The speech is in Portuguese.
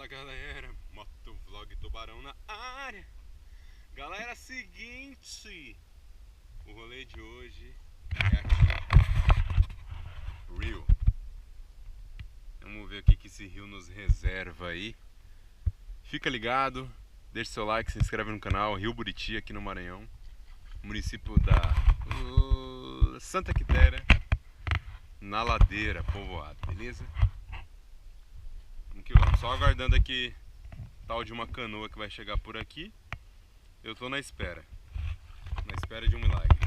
galera, Motovlog Tubarão na área. Galera, seguinte, o rolê de hoje é aqui, rio. Vamos ver o que esse rio nos reserva aí. Fica ligado, deixa seu like, se inscreve no canal. Rio Buriti, aqui no Maranhão, município da Santa Quitéria, na ladeira, povoado, beleza? Vamos que vamos, só aguardando aqui tal de uma canoa que vai chegar por aqui. Eu tô na espera de um milagre.